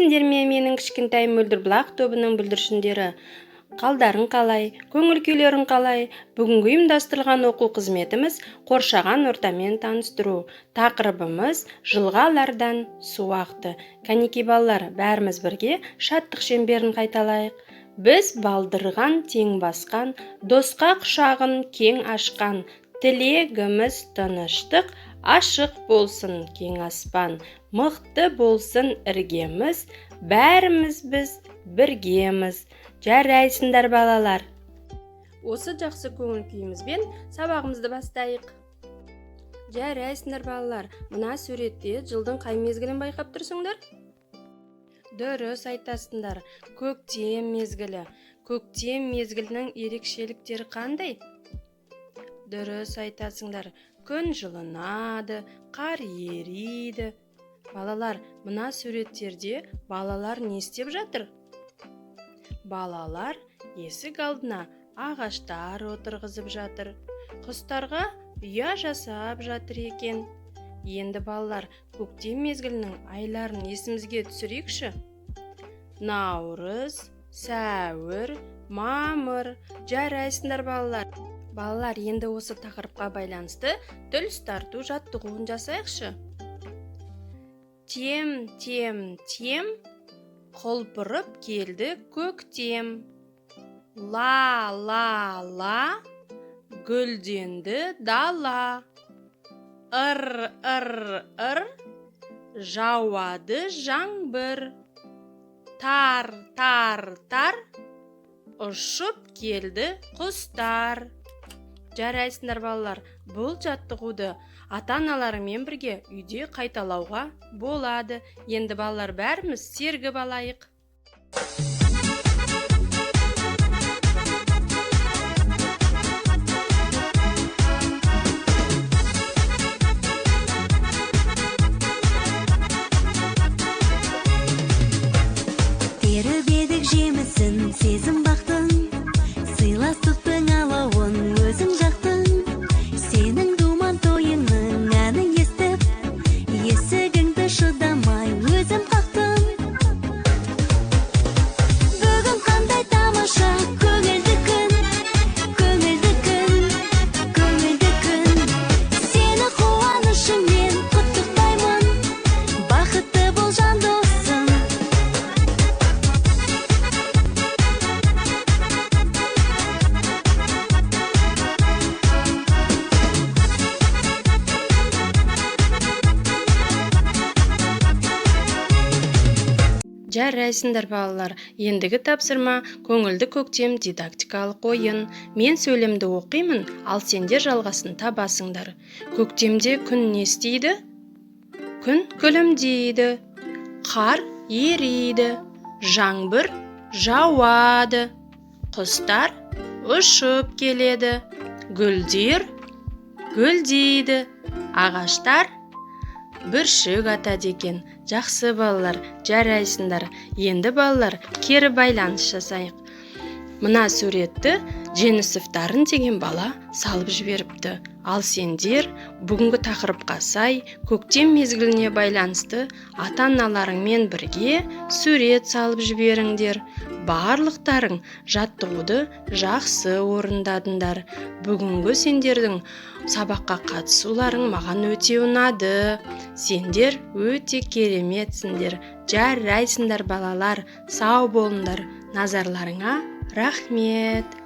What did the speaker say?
Сендер менің кішкентай мөлдір бұлақ тобының бүлдіршіндері. Қалдарың қалай, көңіл күйлерің қалай? Бүгінгі ұйымдастырылған оқу қызметіміз қоршаған ортамен таныстыру. Тақырыбымыз жылғалардан су ақты. Кәнекей балалар, бәріміз бірге шаттық шеңберін қайталайық. Біз балдырған тең басқан, досқа құшағын кең ашқан, тілегіміз тыныштық, ашық болсын кең аспан, мықты болсын іргеміз, бәріміз біз біргеміз. Жарайсыңдар балалар. Осы жақсы көңіл күйімізбен сабағымызды бастайық. Жарайсыңдар балалар. Мына суретте жылдың қай мезгілін байқап тұрсыңдар? Дұрыс айтасыңдар. Көктем мезгілі. Көктем мезгілінің ерекшеліктері қандай? Дұрыс айтасыңдар. Күн жылынады, қар ериді. Балалар, мына суреттерде балалар не істеп жатыр? Балалар есік алдына ағаштар отырғызып жатыр. Құстарға ұя жасап жатыр екен. Енді балалар, көктем мезгілінің айларын есімізге түсірейікші. Наурыз, сәуір, мамыр. Жарайсыңдар балалар. Балалар, енді осы тақырыпқа байланысты тіл тарту жаттығуын жасайықшы. Тем, тем, тем, құлпырып келді көктем. Ла, ла, ла, гүлденді дала. Ыр, ыр, ыр, жауады жаңбыр. Тар, тар, тар, ұшып келді құстар. Жарайсыңдар балалар, бұл жаттығуды ата-аналарымен бірге үйде қайталауға болады. Енді балалар, бәріміз сергіп алайық. Теріп едік жемісін, сезім бақтың, сыйластықтың алауын өзің жақтың. Сенің думан тойының әнін естіп, есігіңді шыдамай өзім қақтым. Бүгін қандай тамаша, көңілді күн, көңілді күн, көңілді күн. Сені қуанышыңмен құттықтаймын, бақытты бол жан досым. Жарайсыңдар балалар. Ендігі тапсырма көңілді көктем дидактикалық ойын. Мен сөйлемді оқимын, ал сендер жалғасын табасыңдар. Көктемде күн не істейді? Күн күлімдейді. Қар ериді. Жаңбыр жауады. Құстар ұшып келеді. Гүлдер гүлдейді. Ағаштар бүршік атады екен. Жақсы балалар, жарайсыңдар. Енді балалар, кері байланыс жасайық. Мына суретті Женісов Дарын деген бала салып жіберіпті. Ал сендер бүгінгі тақырыпқа сай көктем мезгіліне байланысты ата-аналарыңмен бірге сурет салып жіберіңдер. Барлықтарың жаттығуды жақсы орындадыңдар. Бүгінгі сендердің сабаққа қатысуларың маған өте ұнады. Сендер өте кереметсіңдер. Жарайсыңдар балалар, сау болыңдар. Назарларыңа рахмет.